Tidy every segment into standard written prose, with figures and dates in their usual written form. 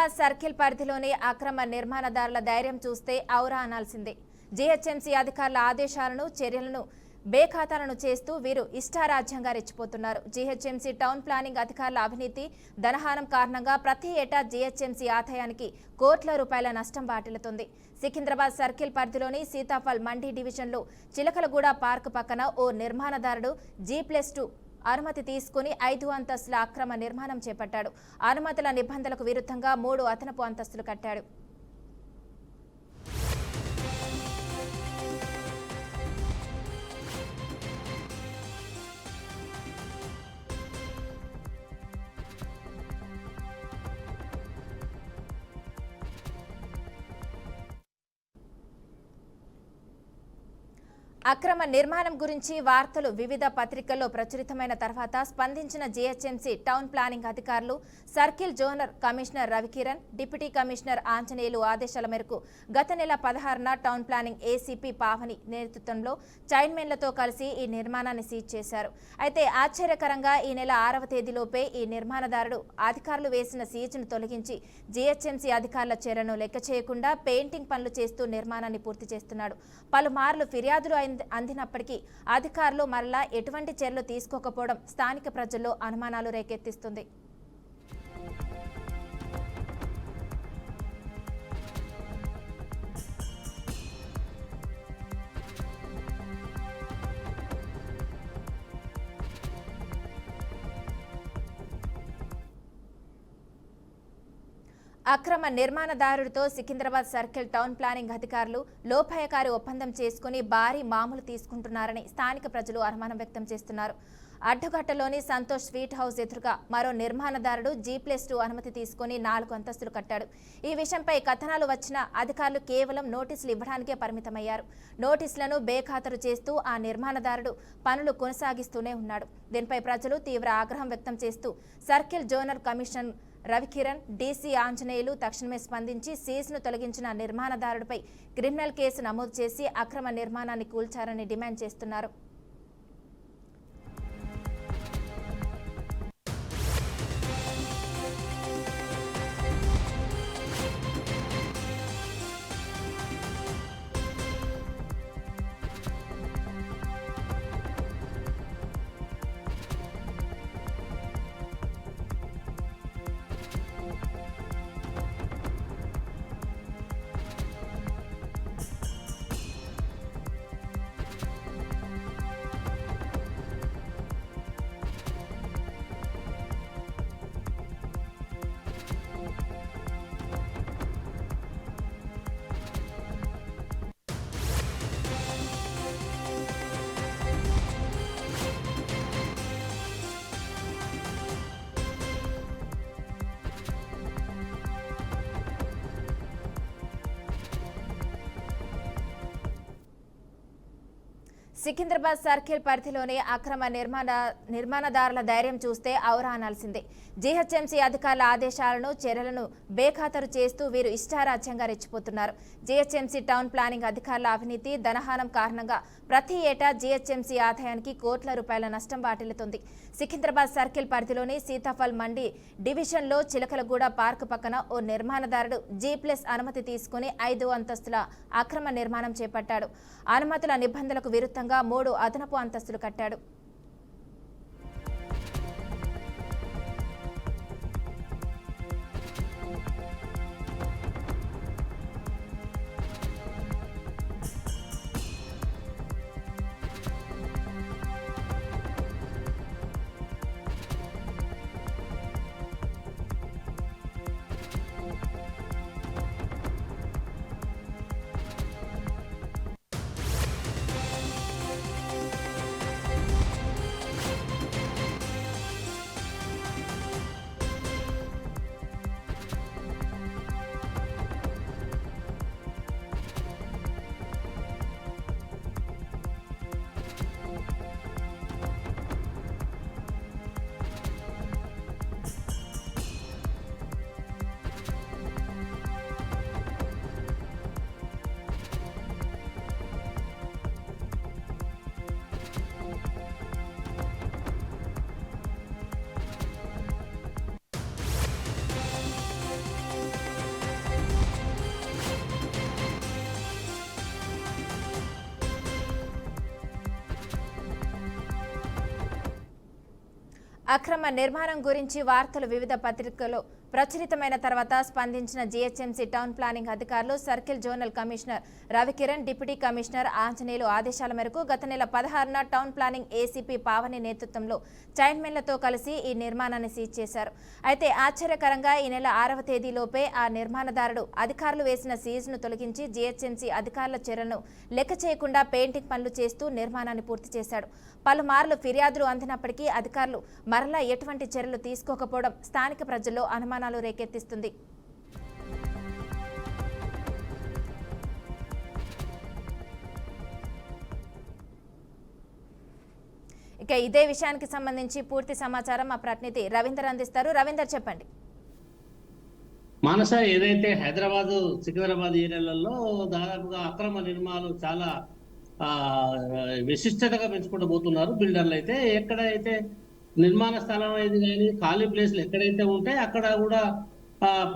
Secunderabad circle పరిధిలోని అక్రమ నిర్మాణదారుల ధైర్యం చూస్తే ఔరా అనాల్సిందే. జీహెచ్ఎంసీ అధికారుల ఆదేశాలను చర్యలను బేఖాతాలను చేస్తూ వీరు ఇష్టారాజ్యంగా రెచ్చిపోతున్నారు. జీహెచ్ఎంసీ టౌన్ ప్లానింగ్ అధికారుల అవినీతి ధనహారం కారణంగా ప్రతి ఏటా జీహెచ్ఎంసీ ఆదాయానికి కోట్ల రూపాయల నష్టం వాటిల్లుతుంది. సికింద్రాబాద్ సర్కిల్ పరిధిలోని సీతాఫల్ మండీ డివిజన్లో చిలకలగూడ పార్క్ పక్కన ఓ నిర్మాణదారుడు G+2 అనుమతి తీసుకుని 5 అంతస్తుల అక్రమ నిర్మాణం చేపట్టాడు. అనుమతుల నిబంధనలకు విరుద్ధంగా 3 అదనపు అంతస్తులు కట్టాడు. అక్రమ నిర్మాణం గురించి వార్తలు వివిధ పత్రికల్లో ప్రచురితమైన తర్వాత స్పందించిన జీహెచ్ఎంసీ టౌన్ ప్లానింగ్ అధికారులు circle zonal commissioner Ravikiran, deputy commissioner Anjaneyulu ఆదేశాల మేరకు గత నెల 16న టౌన్ ప్లానింగ్ ఏసీపీ పావని నేతృత్వంలో చైర్మన్లతో కలిసి ఈ నిర్మాణాన్ని సీజ్ చేశారు. అయితే ఆశ్చర్యకరంగా ఈ నెల 6వ తేదీలోపే ఈ నిర్మాణదారుడు అధికారులు వేసిన సీజ్ను తొలగించి జీహెచ్ఎంసీ అధికారుల చర్యను లెక్క చేయకుండా పెయింటింగ్ పనులు చేస్తూ నిర్మాణాన్ని పూర్తి చేస్తున్నాడు. పలుమార్లు ఫిర్యాదులు అందినప్పటికీ అధికారులు మరలా ఎటువంటి చర్యలు తీసుకోకపోవడం స్థానిక ప్రజల్లో అనుమానాలు రేకెత్తిస్తుంది. అక్రమ నిర్మాణదారుడితో సికింద్రాబాద్ సర్కిల్ టౌన్ ప్లానింగ్ అధికారులు లోపాయకారి ఒప్పందం చేసుకుని భారీ మామూలు తీసుకుంటున్నారని స్థానిక ప్రజలు అనుమానం వ్యక్తం చేస్తున్నారు. అడ్డుగట్టలోని సంతోష్ స్వీట్ హౌస్ ఎదురుగా మరో నిర్మాణదారుడు G+2 అనుమతి తీసుకుని 4 అంతస్తులు కట్టాడు. ఈ విషయంపై కథనాలు వచ్చిన అధికారులు కేవలం నోటీసులు ఇవ్వడానికే పరిమితమయ్యారు. నోటీసులను బేఖాతరు చేస్తూ ఆ నిర్మాణదారుడు పనులు కొనసాగిస్తూనే ఉన్నాడు. దీనిపై ప్రజలు తీవ్ర ఆగ్రహం వ్యక్తం చేస్తూ circle zonal commissioner Ravikiran, DC Anjaneyulu తక్షణమే స్పందించి సీజ్ను తొలగించిన నిర్మాణదారుడిపై క్రిమినల్ కేసు నమోదు చేసి అక్రమ నిర్మాణాన్ని కూల్చారని డిమాండ్ చేస్తున్నారు. సికింద్రాబాద్ సర్కిల్ పరిధిలోని అక్రమ నిర్మాణదారుల ధైర్యం చూస్తే ఔరా అనాల్సిందే. జీహెచ్ఎంసీ అధికారుల ఆదేశాలను చర్యలను బేఖాతరు చేస్తూ వీరు ఇష్టారాజ్యంగా రెచ్చిపోతున్నారు. జీహెచ్ఎంసీ టౌన్ ప్లానింగ్ అధికారుల అవినీతి ధనహారం కారణంగా ప్రతి ఏటా జీహెచ్ఎంసీ ఆదాయానికి కోట్ల రూపాయల నష్టం వాటిల్లుతుంది. సికింద్రాబాద్ సర్కిల్ పరిధిలోని సీతాఫల్ మండీ డివిజన్లో చిలకలగూడ పార్క్ పక్కన ఓ నిర్మాణదారుడు G+ అనుమతి తీసుకుని 5 అంతస్తుల అక్రమ నిర్మాణం చేపట్టాడు. అనుమతుల నిబంధనలకు విరుద్ధంగా 3 అదనపు అంతస్తులు కట్టాడు. అక్రమ నిర్మాణం గురించి వార్తలు వివిధ పత్రికల్లో ప్రచురితమైన తర్వాత స్పందించిన జీహెచ్ఎంసీ టౌన్ ప్లానింగ్ అధికారులు circle zonal commissioner Ravikiran, deputy commissioner Anjaneyulu ఆదేశాల మేరకు గత నెల 16న టౌన్ ప్లానింగ్ ఏసీపీ పావని నేతృత్వంలో చైర్మన్లతో కలిసి ఈ నిర్మాణాన్ని సీజ్ చేశారు. అయితే ఆశ్చర్యకరంగా ఈ నెల 6వ తేదీలోపే ఆ నిర్మాణదారుడు అధికారులు వేసిన సీజ్ను తొలగించి జీహెచ్ఎంసీ అధికారుల చర్యలను లెక్క చేయకుండా పెయింటింగ్ పనులు చేస్తూ నిర్మాణాన్ని పూర్తి చేశాడు. పలుమార్లు ఫిర్యాదులు అందినప్పటికీ అధికారులు మరలా ఎటువంటి చర్యలు తీసుకోకపోవడం స్థానిక ప్రజల్లో అనుమానాలు రేకెత్తిస్తుంది. ఇక ఇదే విషయానికి సంబంధించి పూర్తి సమాచారం మా ప్రతినిధి రవీందర్ అందిస్తారు. రవీందర్, చెప్పండి. మానస, ఏదైతే హైదరాబాద్ సికింద్రాబాద్ ఏరియాలలో దాదాపుగా అక్రమ నిర్మాణాలు చాలా విశిష్టతగా పెంచుకుంటూ పోతున్నారు బిల్డర్లు. అయితే ఎక్కడైతే నిర్మాణ స్థలం అయితే కానీ ఖాళీ ప్లేస్లు ఎక్కడైతే ఉంటే అక్కడ కూడా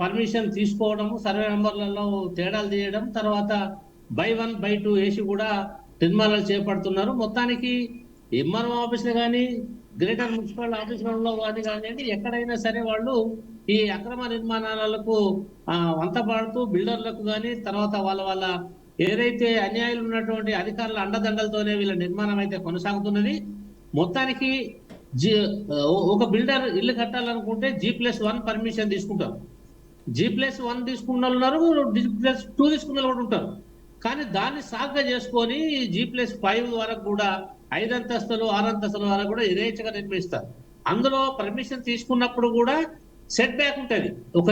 పర్మిషన్ తీసుకోవడం, సర్వే నెంబర్లలో తేడాలు తీయడం, తర్వాత బై 1 బై 2 వేసి కూడా నిర్మాణాలు చేపడుతున్నారు. మొత్తానికి ఎంఆర్ఓ ఆఫీసులు కానీ గ్రేటర్ మున్సిపల్ ఆఫీసులలో కానివ్వండి, ఎక్కడైనా సరే వాళ్ళు ఈ అక్రమ నిర్మాణాలకు వంతపాడుతూ బిల్డర్లకు కానీ తర్వాత వాళ్ళ ఏదైతే అన్యాయాలు ఉన్నటువంటి అధికారుల అండదండలతోనే వీళ్ళ నిర్మాణం అయితే కొనసాగుతున్నది. మొత్తానికి ఒక బిల్డర్ ఇల్లు కట్టాలనుకుంటే G+1 పర్మిషన్ తీసుకుంటారు. G+1 తీసుకున్న వాళ్ళు ఉన్నారు, G+2 తీసుకున్న వాళ్ళు కూడా ఉంటారు. కానీ దాన్ని సాగ్గా చేసుకొని G+5 వరకు కూడా 5 అంతస్తులు 6 అంతస్తుల వరకు కూడా యథేచ్ఛగా నిర్మిస్తారు. అందులో పర్మిషన్ తీసుకున్నప్పుడు కూడా సెట్ బ్యాక్ ఉంటుంది. ఒక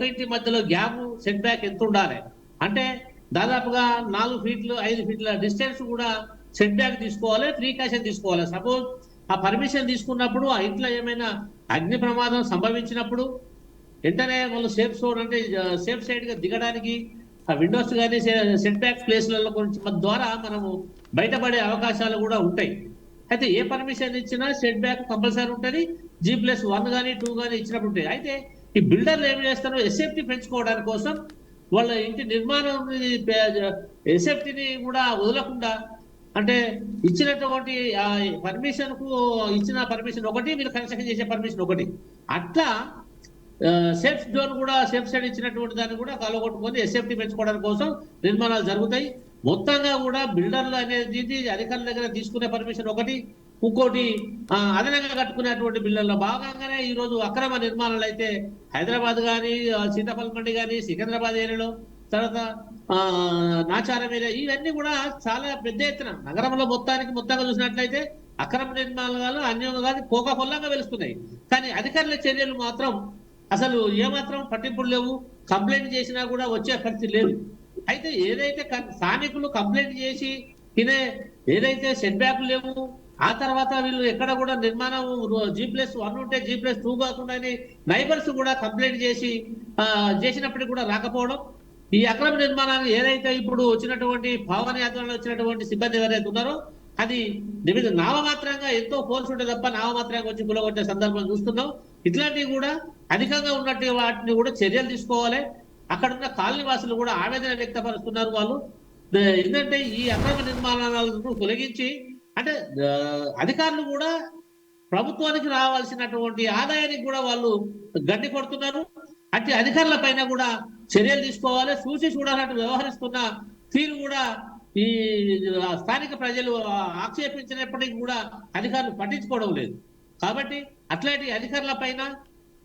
ఇంటి మధ్యలో గ్యాప్ సెట్ బ్యాక్ ఎంత ఉండాలి అంటే దాదాపుగా 4 ఫీట్లు 5 ఫీట్ల డిస్టెన్స్ కూడా సెట్ బ్యాక్ తీసుకోవాలి, ప్రీకాషన్ తీసుకోవాలి. సపోజ్ ఆ పర్మిషన్ తీసుకున్నప్పుడు ఆ ఇంట్లో ఏమైనా అగ్ని ప్రమాదం సంభవించినప్పుడు వెంటనే వాళ్ళు సేఫ్ జోన్ అంటే సేఫ్ సైడ్ గా దిగడానికి ఆ విండోస్ కానీ సెట్ బ్యాక్ ప్లేస్లలో ద్వారా మనము బయటపడే అవకాశాలు కూడా ఉంటాయి. అయితే ఏ పర్మిషన్ ఇచ్చినా సెట్ బ్యాక్ కంపల్సరీ ఉంటుంది. G+1 కానీ 2 కానీ ఇచ్చినప్పుడు ఉంటాయి. అయితే ఈ బిల్డర్లు ఏం చేస్తారో ఎస్ఎఫ్టీ పెంచుకోవడానికి కోసం వాళ్ళ ఇంటి నిర్మాణం ఎస్ఎఫ్టీని కూడా వదలకుండా అంటే ఇచ్చినటువంటి పర్మిషన్ కు ఇచ్చిన పర్మిషన్ ఒకటి, మీరు కన్స్ట్రక్షన్ చేసే పర్మిషన్ ఒకటి, అట్లా సేఫ్ జోన్ కూడా సేఫ్ సైడ్ ఇచ్చినటువంటి దాన్ని కూడా కలగొట్టుకొని ఎస్ఎఫ్టీ పెంచుకోవడానికి కోసం నిర్మాణాలు జరుగుతాయి. మొత్తంగా కూడా బిల్డర్లు అనేది అధికారుల దగ్గర తీసుకునే పర్మిషన్ ఒకటి, ఇంకోటి అదనంగా కట్టుకునేటువంటి బిల్డర్ల భాగంగానే ఈ రోజు అక్రమ నిర్మాణాలు అయితే హైదరాబాద్ కానీ సీతాఫల్మండి కానీ సికింద్రాబాద్ ఏరియాలో తర్వాత నాచారం ఏరియా ఇవన్నీ కూడా చాలా పెద్ద ఎత్తున నగరంలో మొత్తంగా చూసినట్లయితే అక్రమ నిర్మాణాలు అన్యంగా కోకొల్లంగా వెలుస్తున్నాయి. కానీ అధికారుల చర్యలు మాత్రం అసలు ఏమాత్రం పట్టింపులు లేవు. కంప్లైంట్ చేసినా కూడా వచ్చే పరిస్థితి లేదు. అయితే ఏదైతే స్థానికులు కంప్లైంట్ చేసి ఏదైతే సెట్ బ్యాక్లు లేవు, ఆ తర్వాత వీళ్ళు ఎక్కడ కూడా నిర్మాణం G+1 ఉంటే G+2 కాకుండా నైబర్స్ కూడా కంప్లైంట్ చేసినప్పటికీ కూడా రాకపోవడం, ఈ అక్రమ నిర్మాణాన్ని ఏదైతే ఇప్పుడు వచ్చినటువంటి భావన యాత్రలో వచ్చినటువంటి సిబ్బంది ఎవరైతే ఉన్నారో అది నామమాత్రంగా ఎంతో ఫోర్స్ ఉంటే తప్ప నామమాత్రంగా వచ్చి గులగొట్టే సందర్భం చూస్తున్నాం. ఇట్లాంటివి కూడా అధికంగా ఉన్నట్టు వాటిని కూడా చర్యలు తీసుకోవాలి. అక్కడ ఉన్న కాలనీ వాసులు కూడా ఆవేదన వ్యక్తపరుస్తున్నారు. వాళ్ళు ఏంటంటే ఈ అక్రమ నిర్మాణాలను తొలగించి అంటే అధికారులు కూడా ప్రభుత్వానికి రావాల్సినటువంటి ఆదాయానికి కూడా వాళ్ళు గండి కొడుతున్నారు. అట్టి అధికారుల పైన కూడా చర్యలు తీసుకోవాలి. చూడాలంటూ వ్యవహరిస్తున్న తీరు కూడా ఈ స్థానిక ప్రజలు ఆక్షేపించినప్పటికీ కూడా అధికారులు పట్టించుకోవడం లేదు. కాబట్టి అట్లాంటి అధికారుల పైన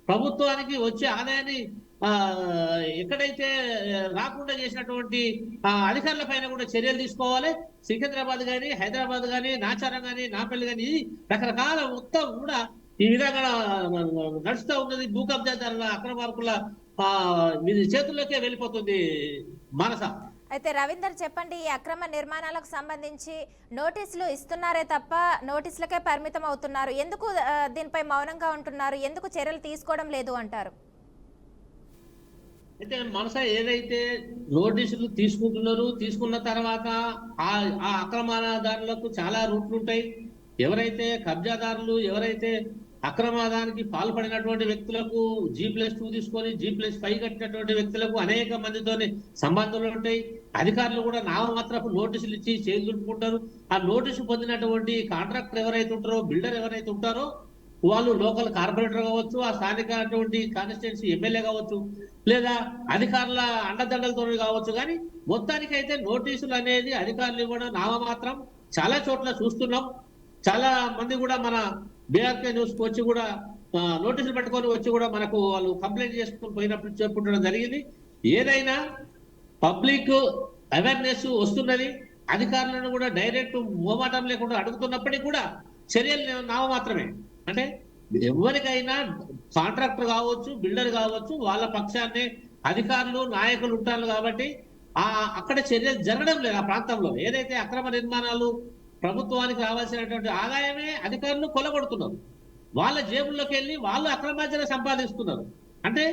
ప్రభుత్వానికి వచ్చే ఆదాయాన్ని ఎక్కడైతే రాకుండా చేసినటువంటి అధికారుల పైన కూడా చర్యలు తీసుకోవాలి. సికింద్రాబాద్ కానీ హైదరాబాద్ కానీ నాచారం కానీ నాపల్లి కానీ రకరకాల మొత్తం కూడా ఈ విధంగా నడుస్తూ ఉన్నది. భూ కబ్జాదారుల అక్రమార్కుల చేతుల్లోకే వెళ్ళిపోతుంది. మానస, అయితే రవీందర్, చెప్పండి, ఈ అక్రమ నిర్మాణాలకు సంబంధించి నోటీసులు ఇస్తున్నారే తప్ప నోటీసులకే పరిమితం అవుతున్నారు. ఎందుకు దీనిపై మౌనంగా ఉంటున్నారు? ఎందుకు చర్యలు తీసుకోవడం లేదు అంటారు? అయితే మనస ఏదైతే నోటీసులు తీసుకుంటున్నారు, తీసుకున్న తర్వాత ఆ అక్రమదారులకు చాలా రూట్లు ఉంటాయి. ఎవరైతే కబ్జాదారులు ఎవరైతే అక్రమాదానికి పాల్పడినటువంటి వ్యక్తులకు G+2 తీసుకొని G+5 కట్టినటువంటి వ్యక్తులకు అనేక మందితోనే సంబంధాలు ఉంటాయి. అధికారులు కూడా నామమాత్రపు నోటీసులు ఇచ్చి చేతులుకుంటారు. ఆ నోటీసు పొందినటువంటి కాంట్రాక్టర్ ఎవరైతే ఉంటారో బిల్డర్ ఎవరైతే ఉంటారో వాళ్ళు లోకల్ కార్పొరేటర్ కావచ్చు, ఆ స్థానిక కాన్స్టిట్యున్సీ ఎమ్మెల్యే కావచ్చు, లేదా అధికారుల అండదండలతో కావచ్చు. కానీ మొత్తానికైతే నోటీసులు అనేది అధికారులు ఇవ్వడం నామమాత్రం. చాలా చోట్ల చూస్తున్నాం. చాలా మంది కూడా మన బీఆర్కే న్యూస్ కు వచ్చి కూడా నోటీసులు పెట్టుకొని వచ్చి కూడా మనకు వాళ్ళు కంప్లైంట్ చేసుకుని పోయినప్పుడు చెప్పుకుంటడం జరిగింది. ఏదైనా పబ్లిక్ అవేర్నెస్ వస్తున్నది, అధికారులను కూడా డైరెక్ట్ మోమాటం లేకుండా అడుగుతున్నప్పటికీ కూడా చర్యలు నామమాత్రమే. అంటే ఎవరికైనా కాంట్రాక్టర్ కావచ్చు, బిల్డర్ కావచ్చు, వాళ్ళ పక్షాన్ని అధికారులు నాయకులు ఉంటారు కాబట్టి అక్కడ చర్యలు జరగడం లేదు. ఆ ప్రాంతంలో ఏదైతే అక్రమ నిర్మాణాలు ప్రభుత్వానికి రావాల్సినటువంటి ఆదాయమే అధికారులు కొలగొడుతున్నారు. వాళ్ళ జేబుల్లోకి వెళ్ళి వాళ్ళు అక్రమార్జన సంపాదిస్తున్నారు. అంటే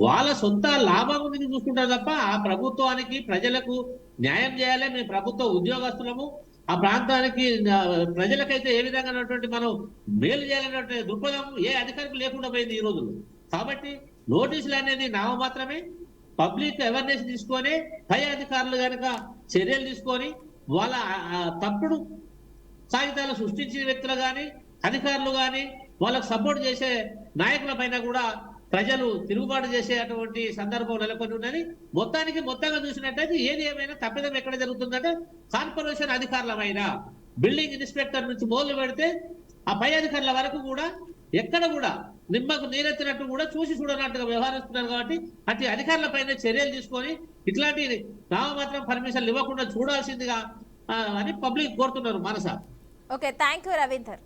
వాళ్ళ సొంత లాభం గురించి చూసుకుంటారు తప్ప ఆ ప్రభుత్వానికి ప్రజలకు న్యాయం చేయాలి. మేము ప్రభుత్వ ఉద్యోగస్తులము, ఆ ప్రాంతానికి ప్రజలకైతే ఏ విధంగా మనం మేలు చేయాలనే దృక్పథం ఏ అధికారికి లేకుండా పోయింది ఈ రోజుల్లో. కాబట్టి నోటీసులు అనేది నామమాత్రమే. పబ్లిక్ అవేర్నెస్ తీసుకొని పై అధికారులు కనుక చర్యలు తీసుకొని వాళ్ళ తప్పుడు కాగితాలు సృష్టించిన వ్యక్తులు కానీ అధికారులు కానీ వాళ్ళకు సపోర్ట్ చేసే నాయకుల పైన కూడా ప్రజలు తిరుగుబాటు చేసేటువంటి సందర్భం నెలకొని ఉన్నది. మొత్తంగా చూసినట్టయితే ఏది ఏమైనా తప్పిదం ఎక్కడ జరుగుతుందంటే కార్పొరేషన్ అధికారులమైన బిల్డింగ్ ఇన్స్పెక్టర్ నుంచి మొదలు పెడితే ఆ పై అధికారుల వరకు కూడా ఎక్కడ కూడా నిమ్మకు నీరెత్తినట్టు కూడా చూసి చూడనట్టుగా వ్యవహరిస్తున్నారు. కాబట్టి అటు అధికారుల పైన చర్యలు తీసుకొని ఇట్లాంటి నామమాత్రం పర్మిషన్లు ఇవ్వకుండా చూడాల్సిందిగా అని పబ్లిక్ కోరుతున్నారు. మనస ఓకే, థ్యాంక్ యూ రవీందర్.